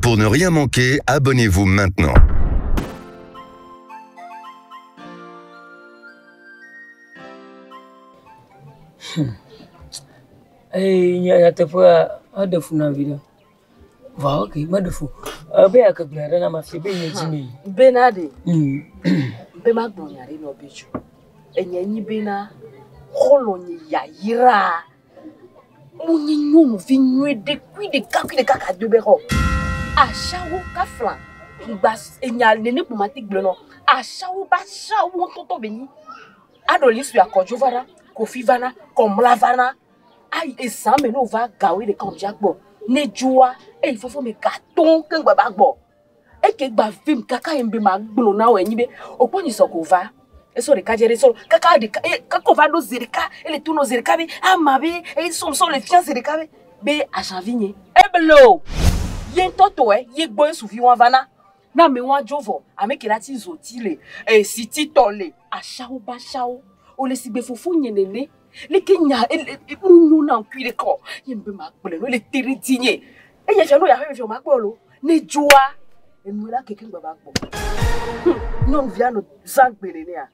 Pour ne rien manquer, abonnez-vous maintenant. Hey, il y a des fois de fou dans la vidéo. Va, ok, mais de fou. Ben, que bien, on a ma fille, ben, il Benade. Ben, ma bonne arrive au bichou. Et n'y bena, holoni ya ira. Mon ignon vient de cuit de caca de béro. A chaou kaflan. Bas et n'y a l'éné pour matique blanc. A chaou bas chaou tonton béni. Adolis lui a conjuvara, kofi vana, comme lavana. Aïe, et ça, mais nous va gawer de cambiagbo. Ne joua, et il faut me gâton qu'un babagbo. Et que bavim kaka embe magblona ou enibe, au point du sokova. Et sur les cadres, sur kaka de kakova no zerika, et les tournos zerika, ah ma bé, et ils sont les fians zerika, bé à Janvigne. Eh blo, yen toto, yek boy soufi wan vana. Na me wan jovo, ame kelati zotile, et si titole, a chao ba chao, ou les sibefoufou nyenene. Les Kenya, nous n'en cuit corps. Il me m'a appelé, les territigné. Et il y a jamais fait ma polo. Ne joie. Et nous là, quelqu'un va pas. Non, vient nous zangbelénia.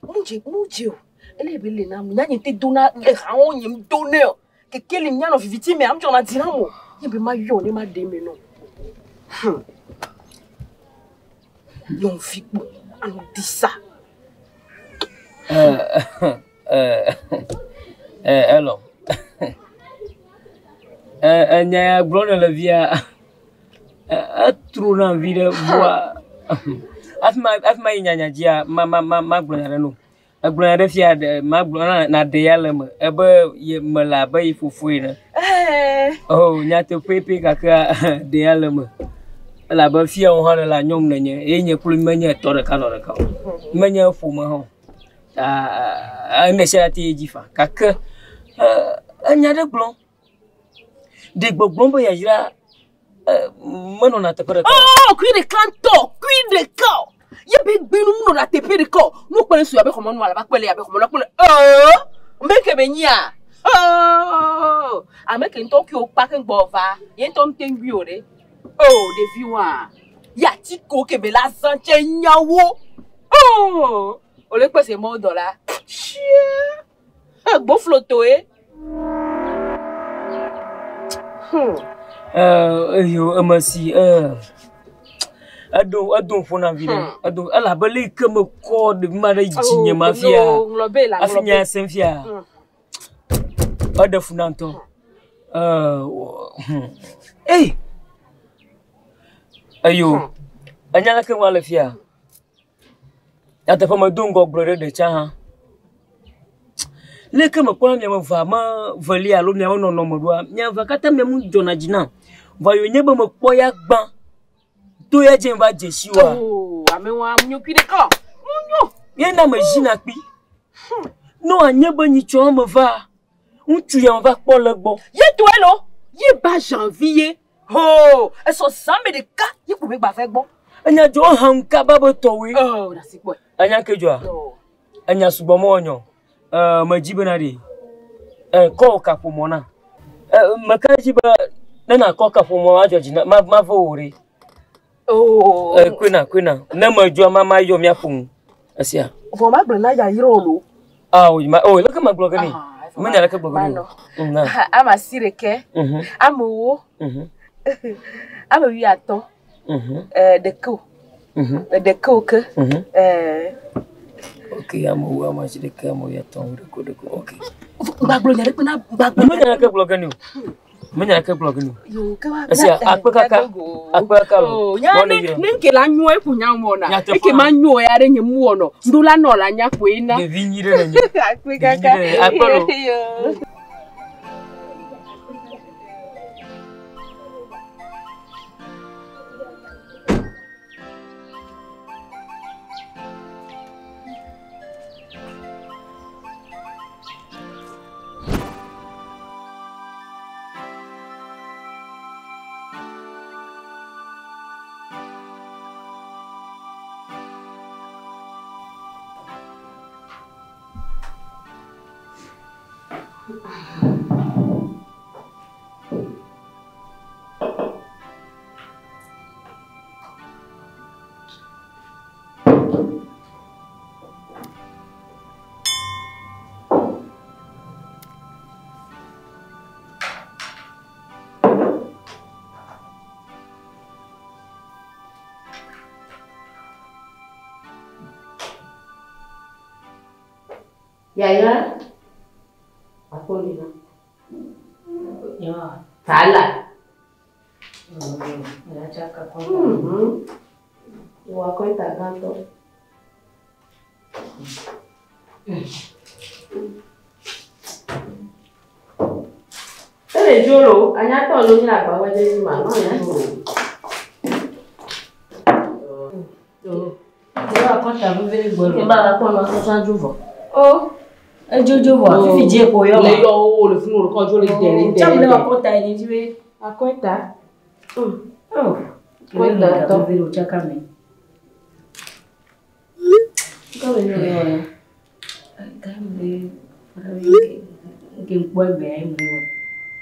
Mon Dieu. Elle est belle, n'a été donné, et raon, il me donne. Que quel est mien, victime, mais j'en ai dit un mot. Il me m'a eu, il m'a démené. Non, fille, on dit ça. Elom. Il y a un blond de la vie à trop envie de voir. Afma il y a dia ma blonde nous. A blonde fia de ma blonde na de yalem. Ebe me la ba il faut fouiller. Oh, nya te pepe kaka de yalem. La ba fia on ha la nyom na nye. E nye kulu menye to de kalo de ka. Menye fu ma ho. Neshati jifa kaka anya de blon de blon boya jira mano na te pere oh cuir de canto cuir de corps ye be gbinu no na te pere corps no pele su ya be komo no ala ba pele ya be komo no pele mbeke benya ameke nto ki o pa ke gbova ye nto mtengi ore de viwa ya ti ko ke be la sanche nyawo o le pese mo dollar chien gbo floto yo merci ado fona vida ado ala bale que me code mara jinye mafia afinya senfia ado funanto ayo anyala ke wala fia ata fama dungo brother de cha le que me kwa me va ma vali alo me no no modwa nya va kata me mu jona jina va yo nyeba me koya gban to ya je va je siwa ame wa mnyoki de ko munyo ye na me jina pi no anyeba ni cho me va untu ya va po legbo ye to elo ye ba janvier e so sambe de ka ye ko be gba fe gbo anya jo han ka babo towe na si boy anya kejo anya subo mo onyo majibenari ko ka pomona makajiba na ko ka pomo ajoji na ma vore kwena na majo mama yo mi afun asia fo ma gbe na ya yiro lo look at my blog ni manya ka blog ni ama sireke amowo ama wi aton de ko que okay, I'm actually come here to okay. Baglonya rek na baglo. Manya ka blog ni. Manya ka blog ni. Yo ka asia akpaka lo. Nya ninke la nyo e kunya mo na. Eke ma nyo ya re nyemu ono. Ndula no la nya ko ina. De vinyire na nyo. Akpaka. Akpalo. Yaya? Apa ni? Ya. Salah. Ya cakap kau. Wah kau tak gantung. Jolo, anya to lo ni la ba wa je ni ma no ya jolo. Yo akonta bo vele gbo. Ke ba la ko ma so san juvo. Oh. E jojo bo fi je ko yo. Le yo o le fun o ko jo le dere. Jam le akonta ni ti we. Akonta. Oh. Akonta to vele o chaka me. Ko we ni yo. Ka me. Ke mpo be ai mo.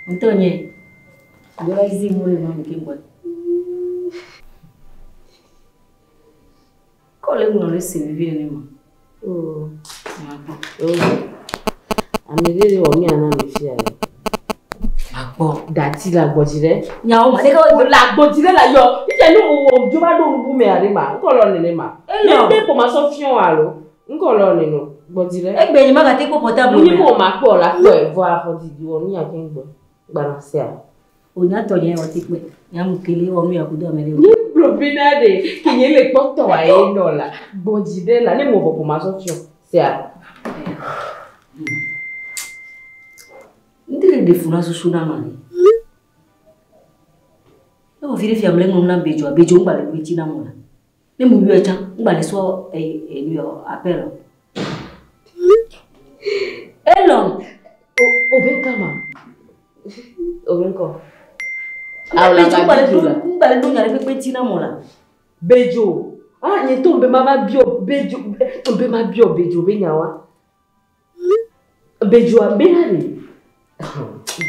Antonio, eu vou dizer muito mais que bom. Qual é o nome desse vídeo, né, mano? A medida de homem ana me fia. Agbo, dati la gbojire. Nya o ma de ko la gbojire la yo. Ije nu o jo ba do bu me are ma. Nko lo ni ma. Le po ma so fion alo. Nko lo ni no. Gbojire. Egbe ni ma ka te ko portable. Ni ko ma po la po e voir ko di o ni a kin gbo. Balancer. Onya to yen o ti pe. Ya mu kele o mi akudo me le. Ni problema de ki yen le poto wa e no la. Gbojire la ni mo bo po ma so fion. C'est à. Ndile de funa so suna mani. No vérifier amle ngom na bejo ngba le wi tina mo la. Ne mu wi echa ngba le so ni o appel. Elom. O ben kama. O ben ko. Awla ngba le do nyare pe tina mo la. Bejo. Ah, ni tombe mama bio bejo. Tombe ma bio bejo be nyawa. Bejo ambenani.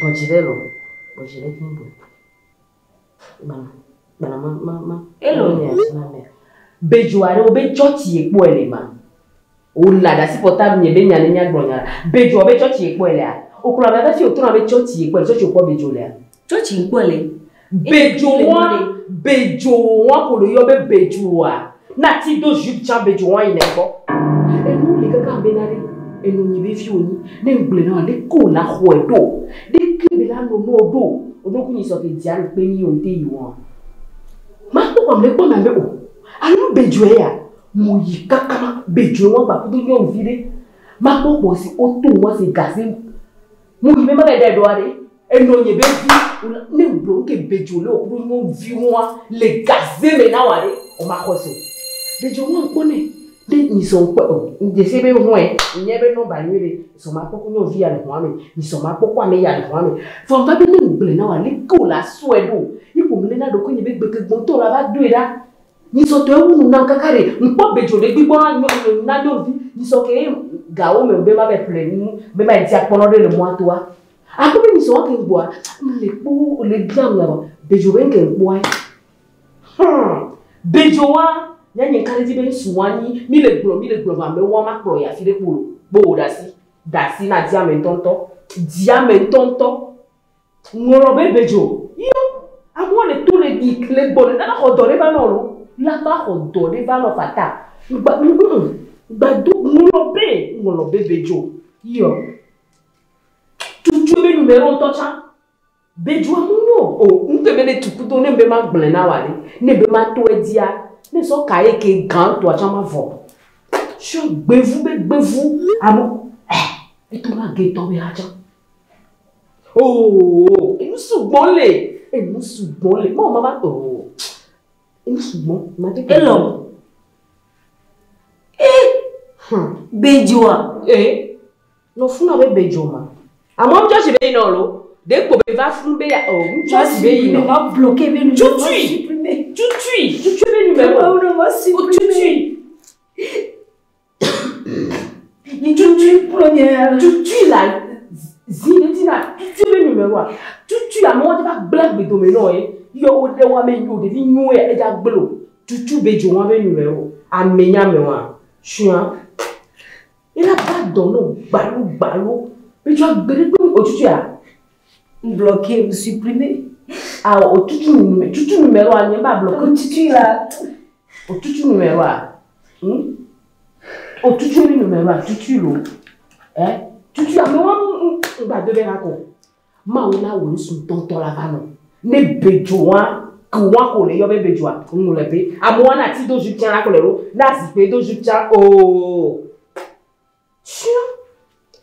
Bojirelo. Bojire kimbo. Mama. Hello. Bejo are obe church epo ele ma. O la da si portable nye be nyane nya gbonya. Bejo obe church epo ele a. Okura ba fi otun abe church epo, church epo bejo le a. Church epo ele. Bejo wa ko lo yo be bejo wa. Na ti do jup cha bejo wa ine ko. Enu le kaka benare. Enu nyi be fi oni. Ne ngle na le ko la ho edo. De kibe la no do. Odoku ni so ke diare pe ni o te yi won. Ma ko le po na be o. Anu bejo ya. Mo yi kaka bejo won gba ko do yo vire. Ma ko si o to won se gase. Mo yi me ma de do are. Enu nyi be fi ne bro ke bejo le o ko no vi won le gase me na ware. O ma ko se. Bejo won ko ne. De ni so ko de se be ho nye be no ba nyere so ma poko no via le ho ame ni so ma poko ame ya le ho ame fo ba be ne ngle na wa le ko la so edo ipo mle na do ko nye be gbe gbon to la ba do ira ni so to ewu na kakare npo bejo le gbigbo na do vi ni so ke ga o me be ma be ple ni be ma ti apono de le mo atoa a ko be ni so ke gbo a le po le jam ya bejo be ke gbo ai bejo wa Nyanyi nkarizi be nsuwani mi le glo ma me won ma pro ya fi de polo bo dasi na diame tonto ngoro be bejo yo amo le to le dik le bon na ko do re ba no lo la ba ko do re ba no fata ba do ngoro be bejo yo tu be numero to cha bejo amuno o nte be le tukuto ne be ma gble na wale ne be ma to edia ne so kaye ke grand to chama vo je bevu amo e to ma ge to be aja oh e nous sugbon le mo mama oh e nous sugbon ma te Elom bejoa no funa be bejoma amo just be no lo de ko be va fun be ya oh just be no ma bloquer be tu le numéro. Non, moi, si tu première. Tu là. Zinedina, tu le numéro. Tu à moi, tu vas blague de domino. Yo, de wa me yo, de vi nous et da blo. Tu bejo wa be numéro. Amenya me wa. Chien. Il a pas donné balo. Mais tu as brûlé au tu as bloqué, supprimé. Ah, au tout numéro, il n'y a pas bloqué. Au tout là. Au tout numéro. Au tout numéro, tout l'eau. Hein? Tu as moi, bah, de verre Mauna ou son tonton la vanon. Ne bejoin, quoi qu'on ait yobé bejoin, on le paie. À moi, n'a ti do juptian la colero, n'a si do juptian, oh. Tiens.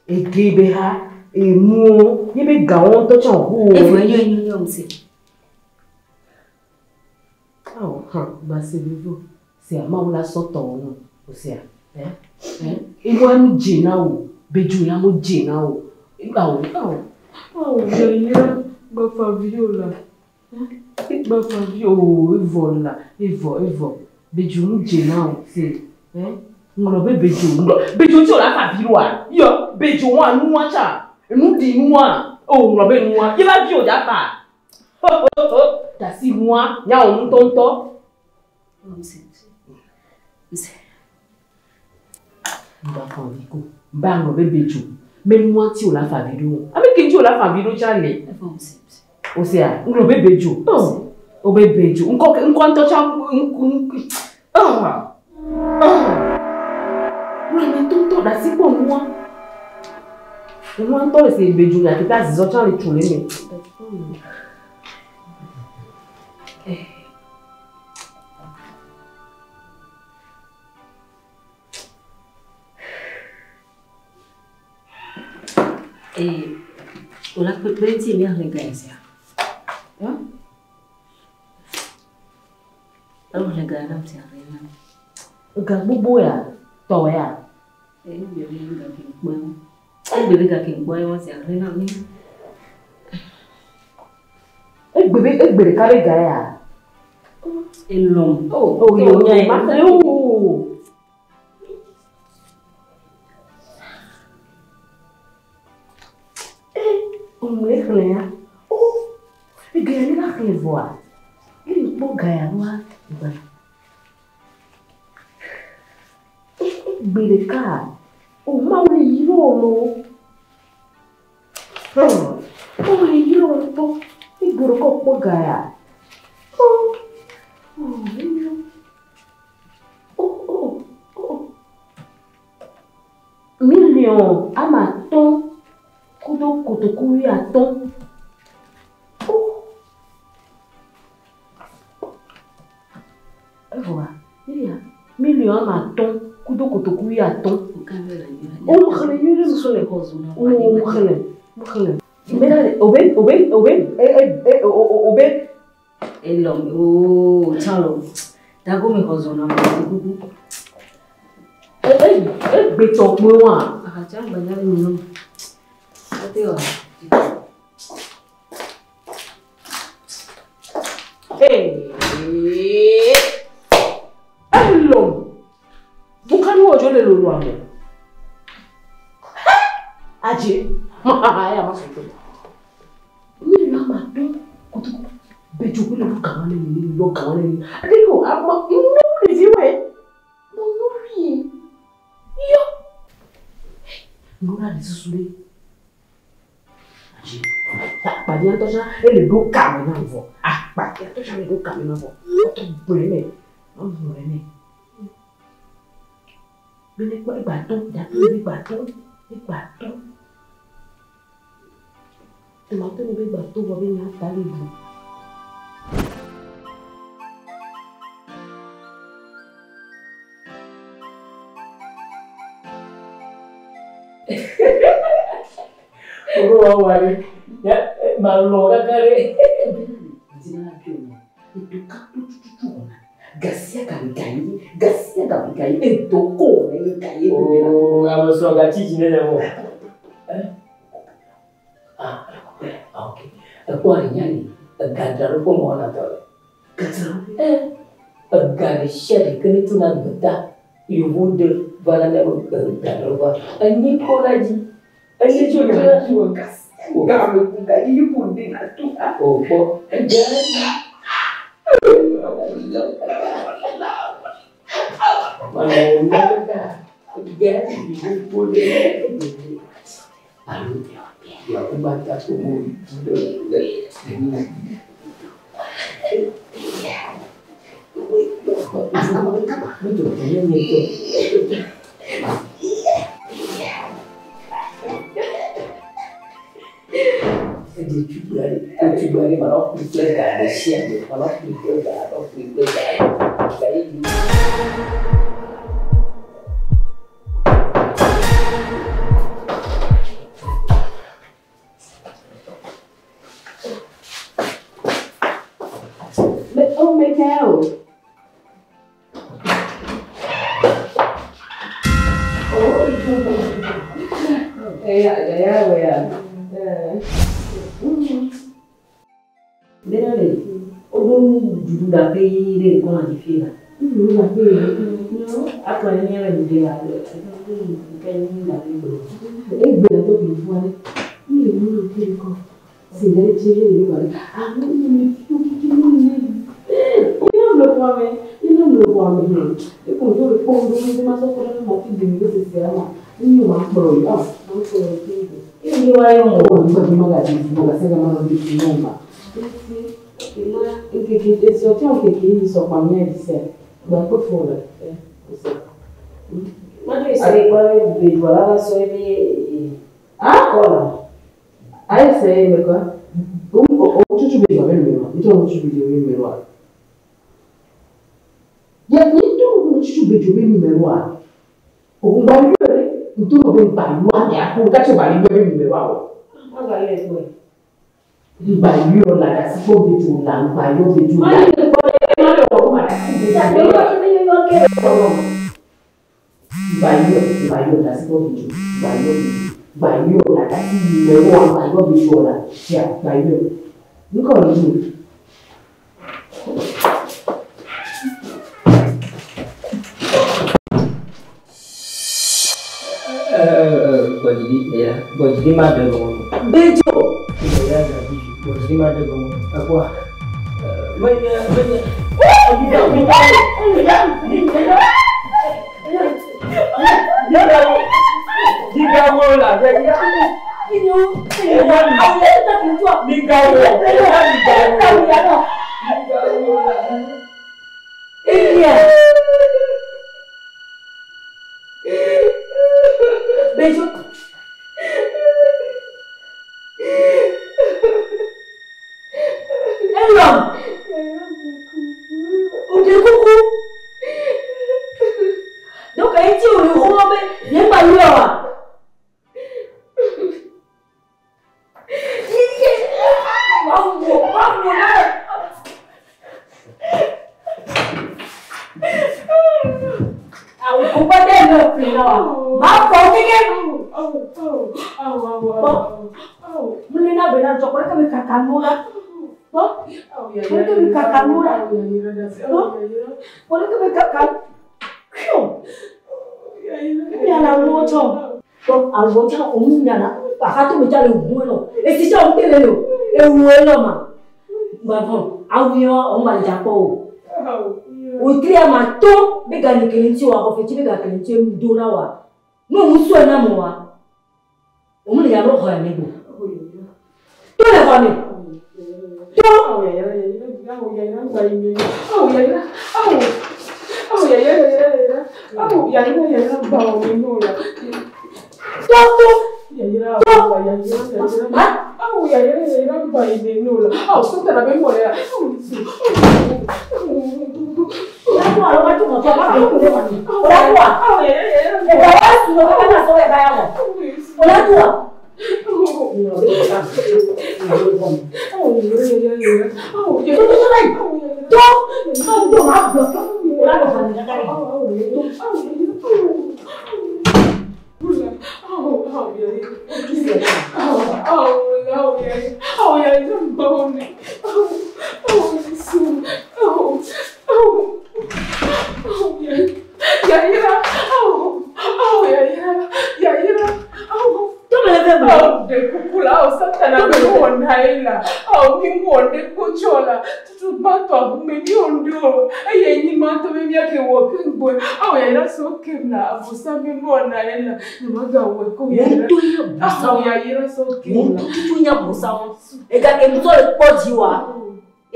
Et Gébéra, et moi, il y a gaon, toi, tu en haut. Et voyons, aussi. Oh, bah, c'est nouveau. C'est à moi, la sortant, aussi. Hein? Et moi, nous, Jenao, bejoin, moi, Jenao. Oh, j'ai ma famille là. Ma famille, oh, ils volent là. Ils volent. Béjou, nous, Jenao, c'est. Hein? On a Béjou. Béjou, tu as la famille là. Yo, Béjou, moi, nous, moi, ça. Nous, dis moi. Oh, on a Béjou, moi. Il va bien, d'accord. Oh. T'as 6 mois, il y a un tonton. C'est. On va faire un vico. Bang, on va Béjou. Mais moi, tu as la famille. Avec qui tu as la famille, Charlie? O sea, un bébé Bedzo. Oh, o bébé Bedzo. Un quanto c'ha mais tonton là c'est pour moi. Et moi tonton c'est Bedzo là, tu peux les autres les trouver mais. Et on a peut petit bien les gars ici. Hein? Alors les gars là c'est rien. Gars bobo ya, toi ya. Et bébé gars qui boit. Et bébé gars qui boit c'est rien ni. Et bébé carré gars ya. Elom. Oh yo ma yo. On les rien. Oh, le gars il a rien voir. Il est beau gars là. Bereka. Oh, mau ni yolo. Oh, ni yolo to. Ni beroko beau gars. Oh, million amaton. Kudo kotokuyi aton. Voilà. Il y a million amaton. Kudo kotokuyi aton. Oh, khale yule musole hozo na. Oh, khale. Mais là, obé. Elom. Oh, chalo. Dago me hozo na. Beto moi. Ah, tiens, banal ni. Elom. Bukan wojo le lolu amo. Aje. Ya masuk. Ni la ma do. Kutu. Bejo ko le bukan ni lo kan ni. Adiko, ama no le viwe. No ri. Yo. Ngora disusule. Pàdé àtọ́ṣá ẹ lè dó kàmí náà fọ àpàdé àtọ́ṣá lè dó kàmí náà fọ ọtọ gbẹrẹ ọmọ rẹ ní. Bẹ́ẹ̀ni pé ìgbà tó ìgbà tó tòmátò ní ìgbà tó wọ bí ní àtàlẹ́ ìlú. Owó wa wà ní màá lọ kákàrẹ́. Gasia kami etoko na gaye. Oh, àwọn sọ̀gà chichi nene mo. Okay. Aku harinya ni gadar ko mo na to. Gadar. Gadar shari kene tunan beta. Iwude bana ne gadar ba. Ani ko laji. Ani juga gas. Kami buka ini pun di natu. Oh, po. Ya aku baca aku betul.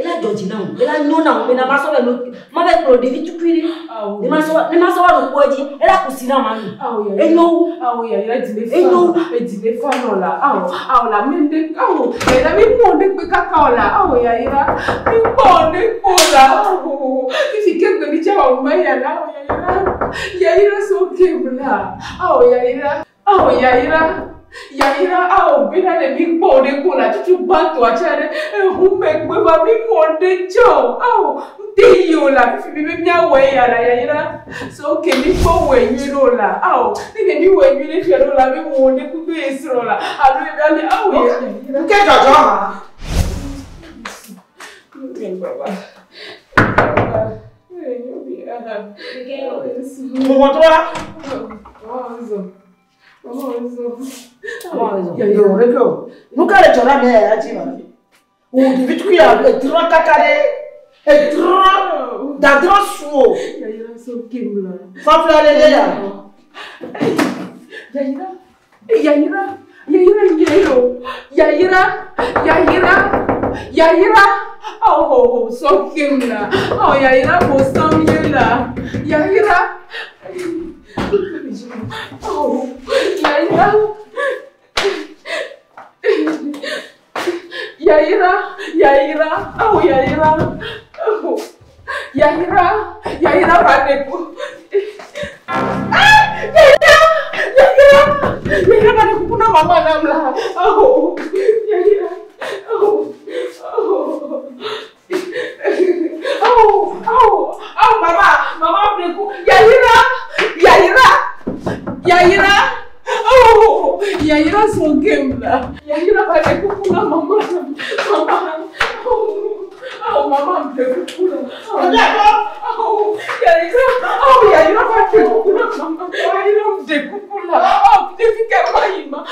Elle a dit non, elle a non, mais n'a pas sauvé l'autre. Ma mère pour le défi tout cuire. Ne m'a sauvé le quoi dit. Elle a cousu dans ma main. Et non. Ah oui, elle a dit les femmes. Elle dit les femmes là. Ah la même des elle a mis mon de cacao là. Ah oui, elle a mis mon de là. Il fait quelque chose au maïa là. Yaira so là. Ah oui, Yaira. Ah oui, Yaira, bina le big boy de cola, tu bats toi, who make with a big one de Joe. Deyo la, if you be a way, Yaira. So can you go when you know la? Then you when you live your rolla, we won't do this rolla. I'll be oh, get a job. Nunca le chora me a dit ou de vite qu'il y a le grand cacadé et grand d'adresse chaud. Yaira so kim là. Sans flatter là. Yaira. Oh, so kim là. Oh, Yaira pour 100 000 là. Yaira. Oh, Yaira. Oh, Yaira. Oh, Yaira va découper. Yaira va découper na maman nam là. Oh, Yaira. Maman découpe. Yaira son game là. Yaira va découper na maman. Maman me découpe là. Yaira va découper na maman. Yaira me découpe là. Depuis qu'elle m'a dit, maman.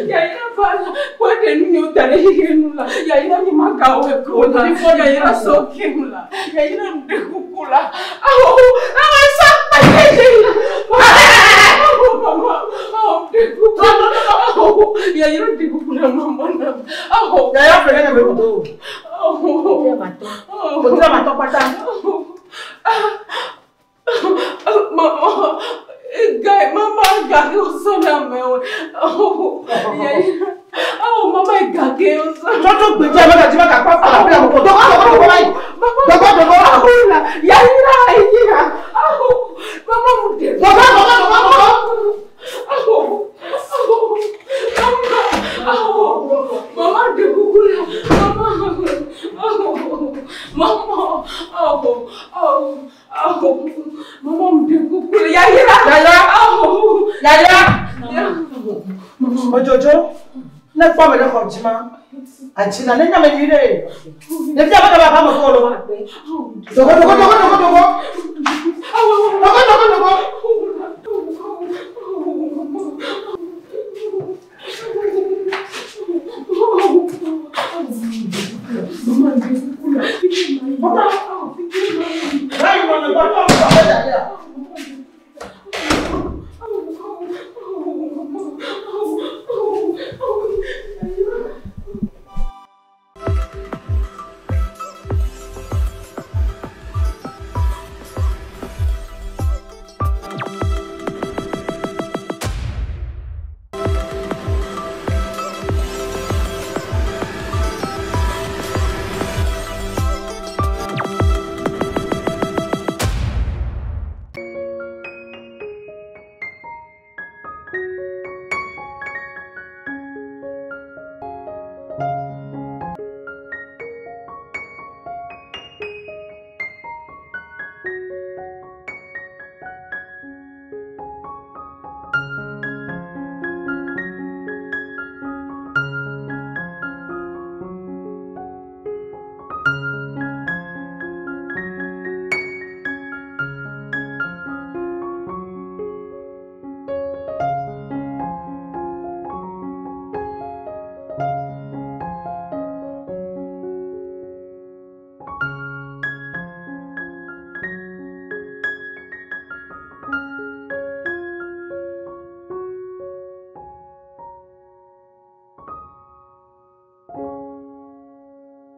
Yaira va là. Quoi de nous d'aller nous là. Yaira ni m'a gagné quoi là. Yaira son game là. Yaira me découpe là. Ça Yaira découpe là maman. Yaira fait rien avec vous. Maman gagé au sol à maman. Maman est gagé au sol. Tu peux dire avec tu vas capable faire la moto. Yaira. Maman me dit. Maman de coucou là. Maman me dit coucou là. Yaira. Jojo, ne pas me le compliment. Antina, ne pas me dire. Ne viens pas me follow. Togo.